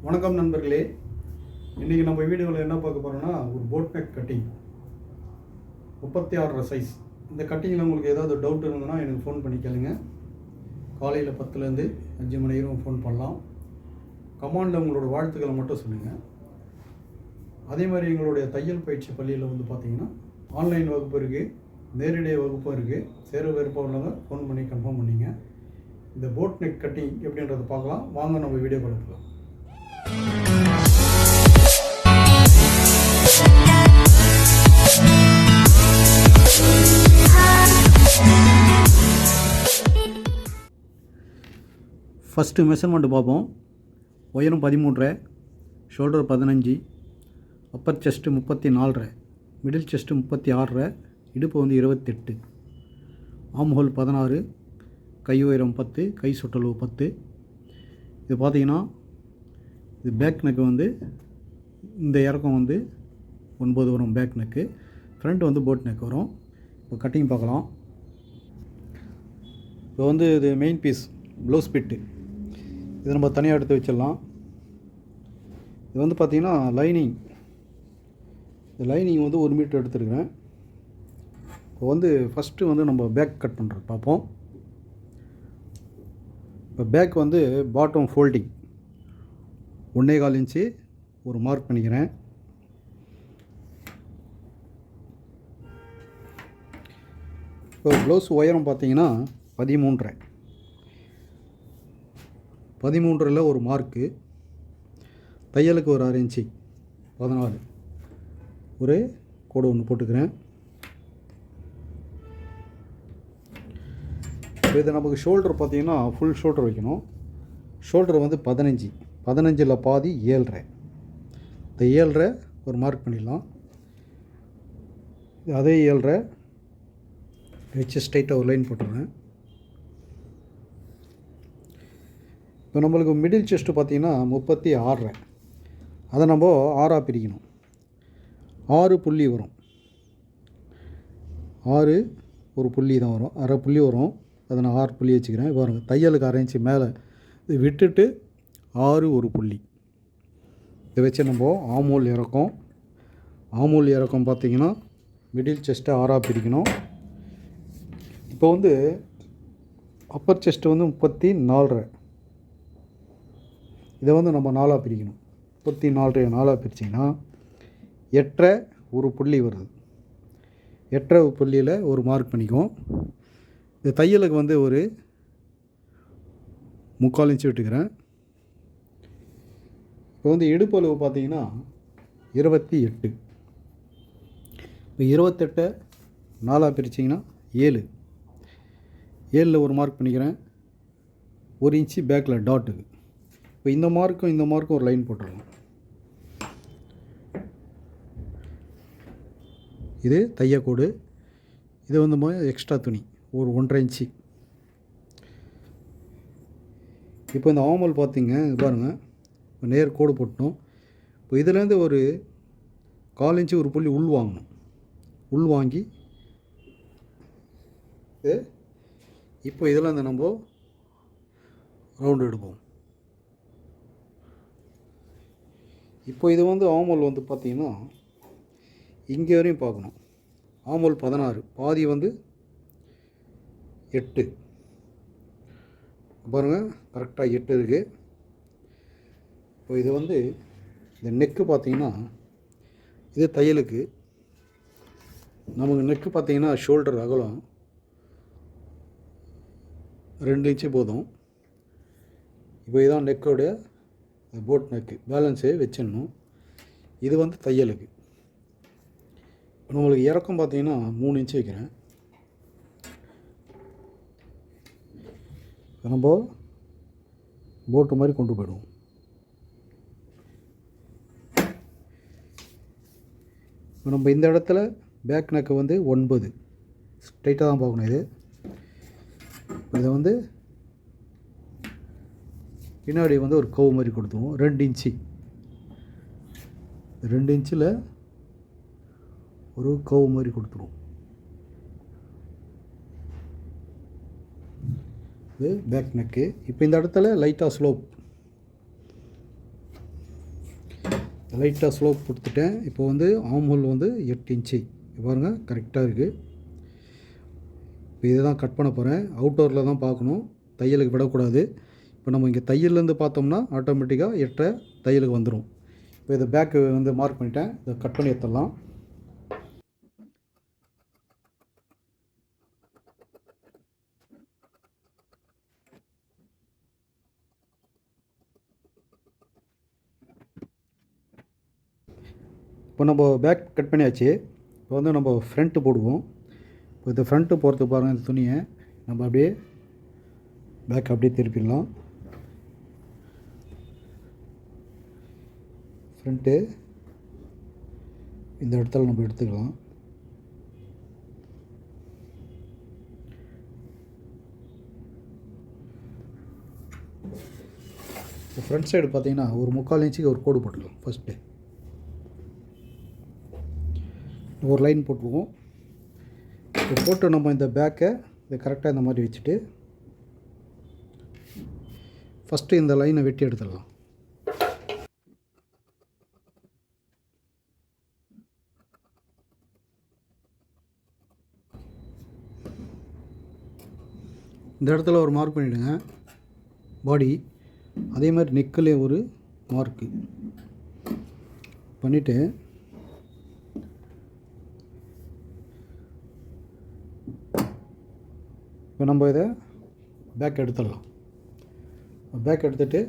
வணக்கம் நண்பர்களே. இன்றைக்கி நம்ம வீடியோவில் என்ன பார்க்க போகிறோம்னா, ஒரு போட் நெக் கட்டிங் 36 சைஸ். இந்த கட்டிங்கில் உங்களுக்கு ஏதாவது டவுட் இருந்ததுன்னா எனக்கு ஃபோன் பண்ணி கேளுங்க. காலையில் 10லேருந்து 5 மணி வரைக்கும் ஃபோன் பண்ணலாம். கமாண்டில் உங்களோட வாழ்த்துக்களை மட்டும் சொல்லுங்கள். அதே மாதிரி எங்களுடைய தையல் பயிற்சி பள்ளியில் வந்து பார்த்திங்கன்னா ஆன்லைன் வகுப்பு இருக்குது, நேரடி வகுப்பும் இருக்குது. சேர விருப்பம் உள்ளவங்க ஃபோன் பண்ணி கன்ஃபார்ம் பண்ணிங்க. இந்த போட் நெக் கட்டிங் எப்படின்றத பார்க்கலாம். வாங்க நம்ம வீடியோ பார்க்கலாம். ஃபஸ்ட்டு மெஷர்மெண்ட்டு பார்ப்போம். உயரம் 13, shoulder 15, Appar chest 34, middle chest 36, இடுப்பு வந்து 28, ஆம் ஹோல் 16, கை உயரம் 10, கை சுற்றளவு 10. இது பார்த்திங்கன்னா இது பேக் நெக்கு வந்து இந்த இறக்கம் வந்து 9 வரும் பேக் நெக்கு. ஃப்ரண்ட் வந்து போட் நெக் வரும். இப்போ கட்டிங் பார்க்கலாம். இப்போ வந்து இது மெயின் பீஸ் ப்ளவுஸ் பிட்டு, இது நம்ம தனியாக எடுத்து வச்சிடலாம். இது வந்து பார்த்திங்கன்னா லைனிங், இந்த லைனிங் வந்து 1 மீட்டர் எடுத்துருக்கிறேன். இப்போ வந்து ஃபஸ்ட்டு வந்து நம்ம பேக் கட் பண்ணுறது பார்ப்போம். இப்போ பேக் வந்து பாட்டம் ஃபோல்டிங் 1.25 இன்ச்சு ஒரு மார்க் பண்ணிக்கிறேன். இப்போ ப்ளவுஸ் உயரம் பார்த்திங்கன்னா 13 ஒரு மார்க்கு, தையலுக்கு ஒரு 1/2 இன்ச்சு 14 ஒரு கோடு ஒன்று போட்டுக்கிறேன். இப்போ இது நமக்கு ஷோல்டர் பார்த்திங்கன்னா ஃபுல் ஷோல்டர் வைக்கணும். ஷோல்டர் வந்து 15 பாதி 7.5. இந்த 7.5 ஒரு மார்க் பண்ணிடலாம். அதே 7.5 வச்சு ஸ்ட்ரைட்டாக ஒரு லைன் போட்டுருவேன். இப்போ நம்மளுக்கு மிடில் செஸ்ட்டு பார்த்திங்கன்னா 36, அதை நம்ம 6ஆக பிரிக்கணும். 6 புள்ளி வரும், 6 ஒரு புள்ளி தான் வரும், 1/2 புள்ளி வரும். அதை நான் 6 புள்ளி வச்சுக்கிறேன். பாருங்க, தையலுக்கு 1/2 இன்ச்சு மேலே இது விட்டுட்டு 6 ஒரு புள்ளி. இதை வச்சு நம்ம ஆமூல் இறக்கம் பார்த்திங்கன்னா மிடில் செஸ்ட்டை 6ஆக பிரிக்கணும். இப்போ வந்து அப்பர் செஸ்ட்டு வந்து 34, இதை வந்து நம்ம 4ஆக பிரிக்கணும். 34 4ஆக பிரிச்சிங்கன்னா 8.5 ஒரு புள்ளி வருது. 8.5 புள்ளியில் ஒரு மார்க் பண்ணிக்குவோம். இந்த தையலுக்கு வந்து ஒரு 3/4 இன்ச்சு விட்டுக்கிறேன். இப்போ வந்து இடுப்பு அளவு பார்த்திங்கன்னா 28. இப்போ 28 4ஆக பிரிச்சிங்கன்னா 7 ஒரு மார்க் பண்ணிக்கிறேன். 1 இன்ச்சு பேக்கில் டாட்டுக்கு. இப்போ இந்த மார்க்கும் ஒரு லைன் போட்டுடலாம். இது தையக்கோடு. இது வந்து எக்ஸ்ட்ரா துணி ஒரு 1.5 இன்ச்சு. இப்போ இந்த ஆமல் பார்த்திங்க, இது பாருங்கள், இப்போ நேர் கோடு போட்டோம். இப்போ இதுலேருந்து ஒரு 1/4 இன்ச்சு ஒரு புள்ளி உள் வாங்கி இப்போ இதில் இந்த நம்ம ரவுண்டு எடுப்போம். இப்போ இது வந்து ஆமல் வந்து பார்த்திங்கன்னா இங்கே வரையும் பார்க்கணும். ஆமல் 16, பாதி வந்து 8. பாருங்கள், கரெக்டாக 8 இருக்குது. இப்போ இது வந்து இந்த நெக்கு பார்த்திங்கன்னா இது தையலுக்கு. நமக்கு நெக்கு பார்த்திங்கன்னா ஷோல்டர் அகலம் 2 இன்ச்சு போதும். இப்போ இதுதான் நெக்கோடைய போட் நெக்கு. பேலன்ஸே வச்சிடணும். இது வந்து தையலுக்கு. நம்மளுக்கு இறக்கம் பார்த்திங்கன்னா 3 இன்ச்சு வைக்கிறேன். நம்ம போட்டு மாதிரி கொண்டு போயிடுவோம். இப்போ நம்ம இந்த இடத்துல பேக் நெக்கு வந்து 9 ஸ்ட்ரைட்டாக தான் பார்க்கணும். இதை வந்து பின்னாடி வந்து ஒரு கவு மாதிரி கொடுத்துருவோம். 2 இன்ச்சு 2 இன்ச்சில் ஒரு கவு மாதிரி கொடுத்துருவோம். இது பேக் நெக்கு. இப்போ இந்த இடத்துல லைட்டாக ஸ்லோப் லைட்டாக ஸ்லோப் கொடுத்துட்டேன். இப்போ வந்து ஆம் ஹோல் வந்து 8 இன்ச்சு பாருங்கள், கரெக்டாக இருக்குது. இப்போ இதை தான் கட் பண்ண போகிறேன். அவுட்டோரில் தான் பார்க்கணும், தையலுக்கு விடக்கூடாது. இப்போ நம்ம இங்கே தையல்லேருந்து பார்த்தோம்னா ஆட்டோமேட்டிக்காக 8 தையலுக்கு வந்துடும். இப்போ இதை பேக்கு வந்து மார்க் பண்ணிட்டேன். இதை கட் பண்ணி எடுத்துடலாம். இப்போ நம்ம பேக் கட் பண்ணியாச்சு. இப்போ வந்து நம்ம ஃப்ரண்ட்டு போடுவோம். இப்போ இந்த ஃப்ரண்ட்டு போகிறதுக்கு பாருங்கள், இந்த துணியை நம்ம அப்படியே பேக் அப்படியே திருப்பிடலாம். ஃப்ரண்ட்டு இந்த இடத்துல நம்ம எடுத்துக்கலாம். இப்போ ஃப்ரண்ட் சைடு பார்த்தீங்கன்னா ஒரு 3/4 இன்ச்சுக்கு ஒரு கோடு போட்டுக்கலாம். ஃபஸ்ட்டு ஒரு லைன் போட்டுருவோம். இப்போ போட்டு நம்ம இந்த பேக்கை இதை கரெக்டாக இந்த மாதிரி வச்சுட்டு ஃபஸ்ட்டு இந்த லைனை வெட்டி எடுத்துடலாம். இந்த இடத்துல ஒரு மார்க் பண்ணிவிடுங்க பாடி. அதே மாதிரி நெக்கில் ஒரு மார்க்கு பண்ணிவிட்டு இப்போ நம்ம இதை பேக் எடுத்துடலாம். பேக் எடுத்துகிட்டு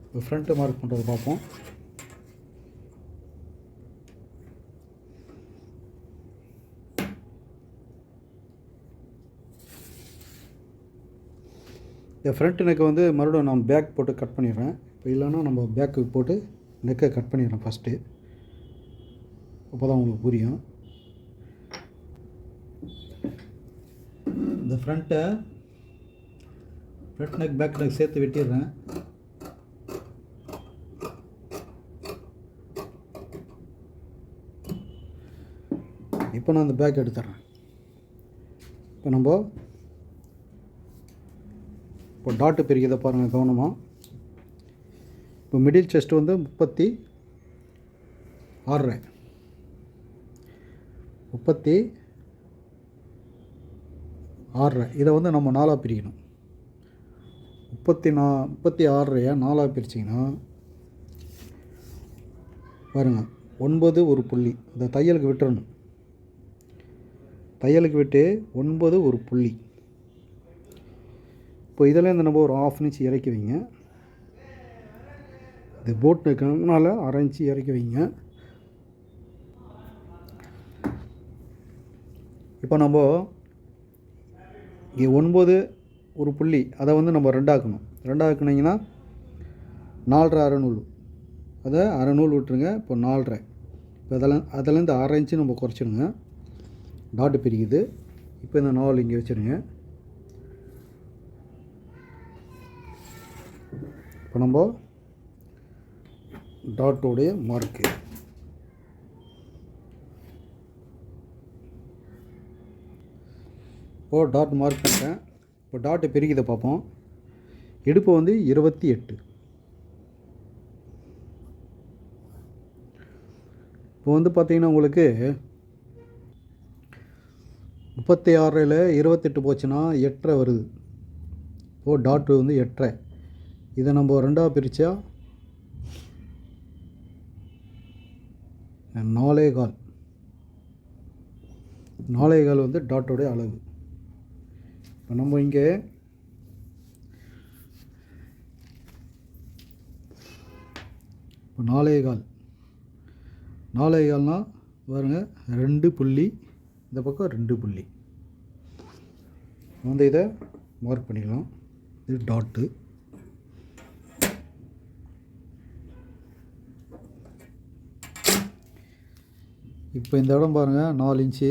இப்போ ஃப்ரண்ட்டு மார்க் பண்ணுறது பார்ப்போம். இந்த ஃப்ரண்ட் நெக்கை வந்து மறுபடியும் நான் பேக் போட்டு கட் பண்ணிடுறேன். இப்போ இல்லைன்னா நம்ம பேக்கு போட்டு நெக்கை கட் பண்ணிடுறேன் ஃபஸ்ட்டு. அப்போ தான் உங்களுக்கு புரியும். இந்த ஃப்ரண்ட் நெக் பேக் நெக் சேர்த்து வெட்டிடுறேன். இப்போ நான் அந்த பேக் எடுத்துட்றேன். இப்போ நம்ம இப்போ டாட்டு பிரிக்கிறத பாருங்கள் கவனமாக. இப்போ மிடில் செஸ்ட் வந்து 36.5 இதை வந்து நம்ம 4ஆக பிரிக்கணும். 36 4ஆக பிரிச்சிங்கன்னா பாருங்கள், 9 ஒரு புள்ளி. இந்த தையலுக்கு விட்டுறணும். தையலுக்கு விட்டு 9 ஒரு புள்ளி. இப்போ இதில் இந்த நம்ம ஒரு 1/2 இன்ச் இறக்கி வைங்க. இது போட் நெக்குனால 1/2 இன்ச்சு இறக்கி வைங்க. இப்போ நம்ம இங்கே 9 ஒரு புள்ளி, அதை வந்து நம்ம 2 ஆக்கணும். 2 ஆக்குனீங்கன்னா 4.5 அரை நூல், அதை அரை நூல் விட்டுருங்க. இப்போ 4.5. இப்போ அதிலேருந்து 1/2 இன்ச்சு நம்ம குறைச்சிடுங்க. டாட்டு பிரிக்குது. இப்போ இந்த 4 இங்கே வச்சுருங்க. இப்போ நம்ம டாட்டோடைய மார்க்கு இப்போது டாட் மார்க் பண்ணிட்டேன். இப்போ டாட்டு பிரிக்கிறத பார்ப்போம். இடுப்பு வந்து 28. இப்போ வந்து பார்த்திங்கன்னா உங்களுக்கு 36ல் 28 போச்சுன்னா 8.5 வருது. இப்போது டாட்டு வந்து 8.5. இதை நம்ம 2ஆக பிரித்தா 4.25 வந்து டாட்டோடைய அளவு. இப்போ நம்ம இங்கே இப்போ 4.25 பாருங்கள், 2 புள்ளி, இந்த பக்கம் 2 புள்ளி வந்து இதை மார்க் பண்ணிக்கலாம். இது டாட்டு. இப்போ இந்த இடம் பாருங்கள், 4 இன்ச்சு,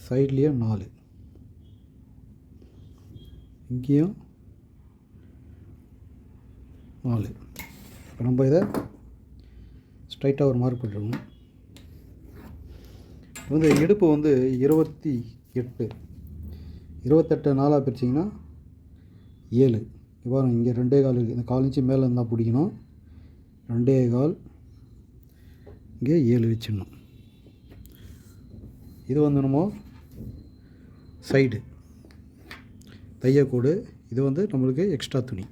சைட்லேயும் 4, இங்கேயும் 4. இப்போ நம்ம இதை ஸ்ட்ரைட்டாக ஒரு மார்க் பண்ணிடுவோம். வந்து இடுப்பு வந்து 28 4ஆக பிரிச்சிங்கன்னா 7. இப்போ இங்கே 2 கால் இருக்குது. இந்த 4 இன்ச்சு மேலே இருந்தால் பிடிக்கணும். 2 கால் இங்கே 7 வச்சிடணும். இது வந்து நம்ம சைடு தையக்கூடு. இது வந்து நம்மளுக்கு எக்ஸ்ட்ரா துணி.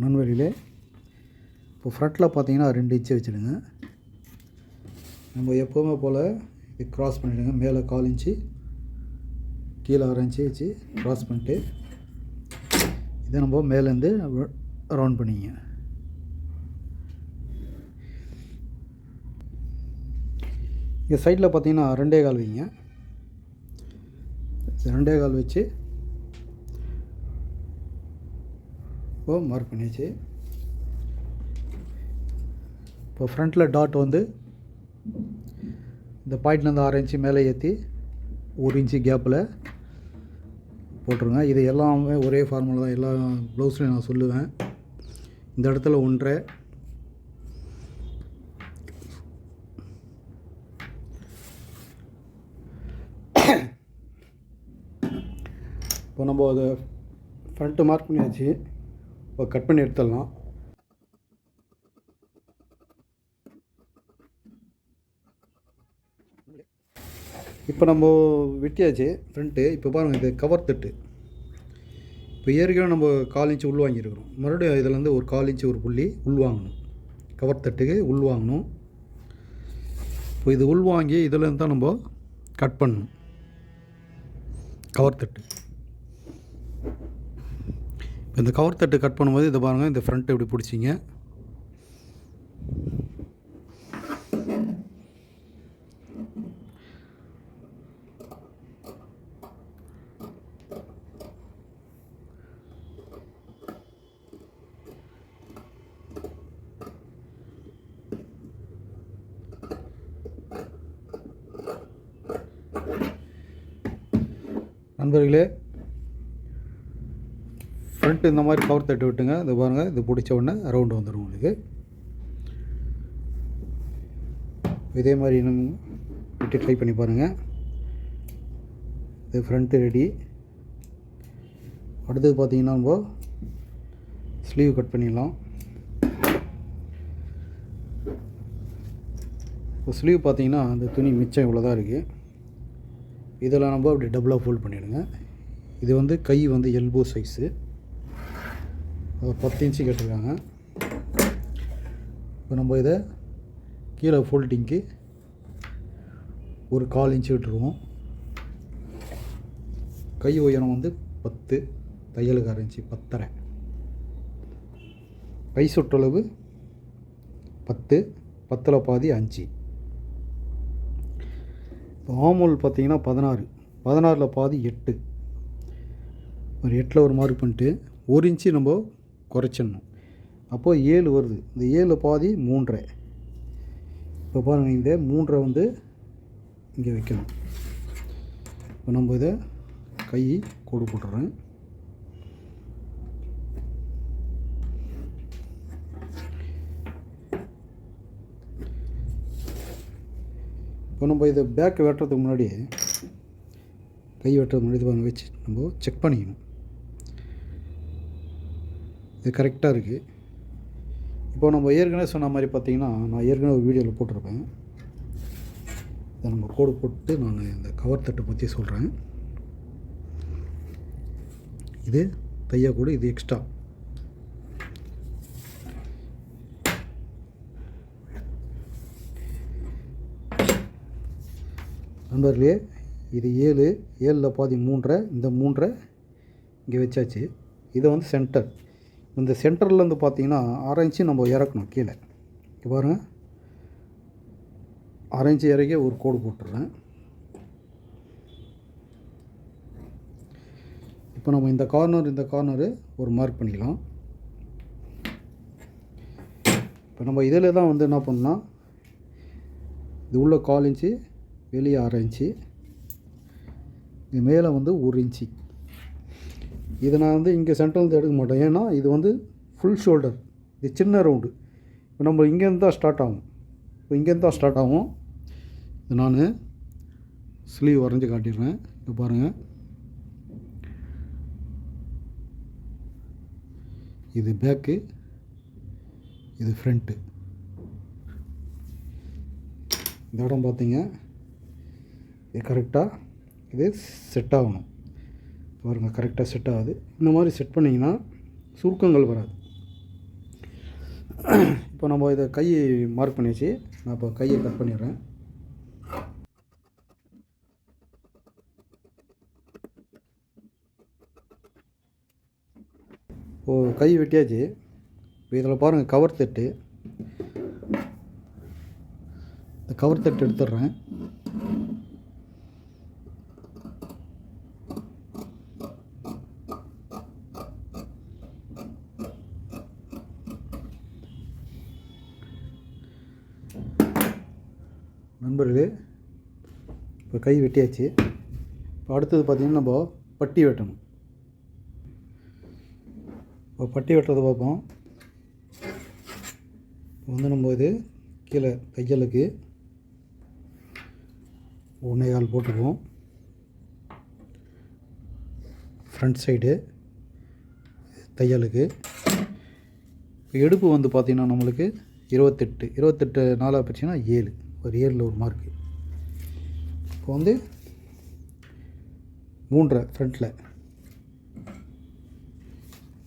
நண்பர்களே, இப்போ ஃப்ரண்ட்டில் பார்த்தீங்கன்னா 2 இன்ச்சு வச்சுடுங்க. நம்ம எப்போவுமே போல் இது க்ராஸ் பண்ணிவிடுங்க. மேலே 4 இன்ச்சு கீழே 1 இன்ச்சு வச்சு க்ராஸ் பண்ணிட்டு இதை நம்ம மேலேருந்து ரவுண்ட் பண்ணிங்க. இங்கே சைடில் பார்த்தீங்கன்னா 2 கால் வைங்க. 2 கால் வச்சு இப்போ மார்க் பண்ணியாச்சு. இப்போ ஃப்ரண்ட்டில் டாட் வந்து இந்த பாயிண்ட்லேருந்து 6 இன்ச்சு மேலே ஏற்றி 1 இன்ச்சு கேப்பில் போட்டுருங்க. இது எல்லாமே ஒரே ஃபார்முலா தான். எல்லா ப்ளவுஸ்லையும் நான் சொல்லுவேன். இந்த இடத்துல 1.5, இப்போ நம்ம அதை ஃப்ரண்ட்டு மார்க் பண்ணியாச்சு. இப்போ கட் பண்ணி எடுத்துடலாம். இப்போ நம்ம வெட்டியாச்சு ஃப்ரண்ட்டு. இப்போ பாருங்கள், இது கவர் தட்டு. இப்போ ஏற்கனவே நம்ம 4 இன்ச்சு உள் வாங்கியிருக்கிறோம். மறுபடியும் இதிலேருந்து ஒரு 4 இன்ச்சு ஒரு புள்ளி உள் வாங்கணும். கவர் தட்டுக்கு உள் வாங்கணும். இப்போ இது உள் வாங்கி இதிலேருந்து தான் நம்ம கட் பண்ணணும் கவர் தட்டு. இப்போ இந்த கவர் தட்டு கட் பண்ணும்போது இதை பாருங்கள், இந்த ஃப்ரண்ட்டு இப்படி பிடிச்சிங்க. நண்பர்களே, ஃப்ரண்ட்டு இந்த மாதிரி கவர் தட்டு விட்டுங்க. இது பாருங்கள், இது பிடிச்ச உடனே ரவுண்டு வந்துடும் உங்களுக்கு. இதே மாதிரி இன்னும் விட்டு ட்ரை பண்ணி பாருங்கள். இது ஃப்ரண்ட்டு ரெடி. அடுத்தது பார்த்திங்கன்னா நம்ம ஸ்லீவ் கட் பண்ணிடலாம். இப்போ ஸ்லீவ் பார்த்திங்கன்னா அந்த துணி மிச்சம் இவ்வளோ தான் இருக்குது. இதெல்லாம் நம்ம அப்படி டபுளாக ஃபோல்ட் பண்ணிவிடுங்க. இது வந்து கை வந்து எல்போ சைஸு, 10 இன்ச்சு கேட்டிருக்காங்க. இப்போ நம்ம இதை கீழே ஃபோல்டிங்க்கு ஒரு 4 இன்ச்சு விட்டுருவோம். கை உயரம் வந்து 10, தையலுக்கு 1/2 இன்ச்சு 10.5. கை சுற்றளவு 10, 10ல் பாதி 5. இப்போ ஆமூல் பார்த்திங்கன்னா 16, 16ல் பாதி 8. ஒரு 8ல் ஒரு மார்க் பண்ணிட்டு 1 இன்ச்சு நம்ம குறைச்சிடணும். அப்போது 7 வருது. இந்த 7 பாதி 3.5. இப்போ பாருங்கள், இந்த 3.5 வந்து இங்கே வைக்கணும். இப்போ நம்ம இதை கை கோடு போட்டுறேன். இப்போ நம்ம இதை பேக் வெட்டுறதுக்கு முன்னாடி, கை வெட்டுறதுக்கு முன்னாடி இது வச்சு நம்ம செக் பண்ணிக்கணும். இது கரெக்டாக இருக்குது. இப்போ நம்ம ஏற்கனவே சொன்ன மாதிரி பார்த்திங்கன்னா, நான் ஏற்கனவே ஒரு வீடியோவில் போட்டிருப்பேன். இதை நம்ம கோடு போட்டு நான் இந்த கவர் தட்டை பற்றி சொல்கிறேன். இது தையக்கூடு, இது எக்ஸ்ட்ரா. நண்பர்களே, இது 7, 7ல் பாதி 3.5. இந்த 3.5 இங்கே வச்சாச்சு. இதை வந்து சென்டர். இந்த சென்டர்லேருந்து பார்த்தீங்கன்னா 1/2 இன்ச்சு நம்ம இறக்கணும் கீழே. இங்கே பாருங்கள், 1/2 இன்ச்சு இறக்கி ஒரு கோடு போட்டுடுறேன். இப்போ நம்ம இந்த கார்னரு ஒரு மார்க் பண்ணிக்கலாம். இப்போ நம்ம இதில் தான் வந்து என்ன பண்ணோம்னா, இது உள்ள 4 இன்ச்சு, வெளியே 1/2 இன்ச்சு, இது மேலே வந்து 1 இன்ச்சு. இதை நான் வந்து இங்கே சென்டர்லேருந்து எடுக்க மாட்டேன். ஏன்னா இது வந்து ஃபுல் ஷோல்டர், இது சின்ன ரவுண்டு. இப்போ நம்ம இங்கேருந்து தான் ஸ்டார்ட் ஆகும். இப்போ இங்கேருந்து தான் ஸ்டார்ட் ஆகும். இது நான் ஸ்லீவ் வரைஞ்சி காட்டிடுறேன். இப்போ பாருங்கள், இது பேக்கு, இது ஃப்ரண்ட்டு. இந்த இடம் பார்த்தீங்க, இது கரெக்டாக இது செட் ஆகணும். பாருங்கள், கரெக்டாக செட் ஆகுது. இந்த மாதிரி செட் பண்ணிங்கன்னா சுருக்கங்கள் வராது. இப்போ நம்ம இதை கையை மார்க் பண்ணியாச்சு. நான் இப்போ கையை கட் பண்ணிடுறேன். இப்போது கை வெட்டியாச்சு. இப்போ இதில் பாருங்கள், கவர் தட்டு. இந்த கவர் தட்டு எடுத்துடுறேன். நண்பர்களே, இப்போ கை வெட்டியாச்சு. இப்போ அடுத்தது பார்த்திங்கன்னா நம்ம பட்டி வெட்டணும். இப்போ பட்டி வெட்டுறது பார்ப்போம். இப்போ நம்ம இது கீழே தையலுக்கு 1.25 போட்டுக்குவோம். ஃப்ரண்ட் சைடு தையலுக்கு. இப்போ எடுப்பு பார்த்திங்கன்னா நம்மளுக்கு 28 நாளாக போச்சுன்னா 7, ஒரு 7ல் ஒரு மார்க்கு. இப்போ 3.5 ஃப்ரண்ட்டில்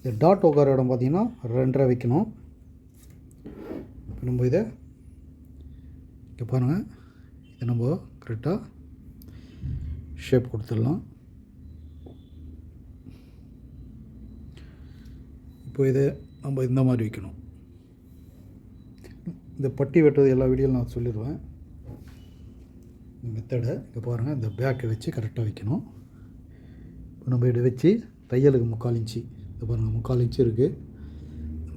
இந்த டாட் உட்கார இடம் பார்த்திங்கன்னா 2.5 வைக்கணும். இப்போ நம்ம இதை இங்கே பாருங்கள், இதை நம்ம கரெக்டாக ஷேப் கொடுத்துடலாம். இப்போ இதை நம்ம இந்த மாதிரி வைக்கணும். இந்த பட்டி வெட்டுறது எல்லா வீடியோவில் நான் சொல்லிடுவேன் மெத்தடை. இங்கே பாருங்கள், இந்த பேக்கை வச்சு கரெக்டாக வைக்கணும். இப்போ நம்ம இதை வச்சு தையலுக்கு 3/4 இன்ச்சு, இது பாருங்கள் 3/4 இன்ச்சு இருக்குது.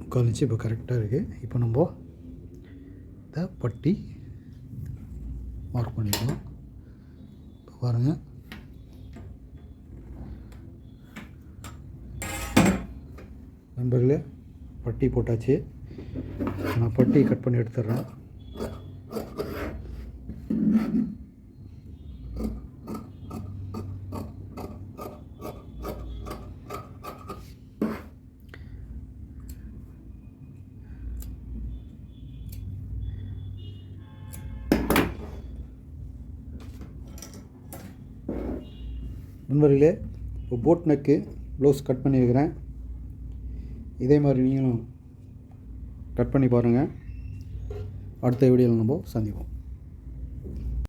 3/4 இன்ச்சு இப்போ கரெக்டாக இருக்குது. இப்போ நம்ம இந்த பட்டி மார்க் பண்ணிடலாம். இப்போ பாருங்கள், நண்பர்களே, பட்டி போட்டாச்சு. நான் பட்டி கட் பண்ணி எடுத்துடுறேன். நண்பர்களே, இப்போ போட் நெக்கு ப்ளவுஸ் கட் பண்ணியிருக்கிறேன். இதே மாதிரி நீங்களும் கட் பண்ணி பாருங்கள். அடுத்த வீடியோவில் நம்ம சந்திப்போம்.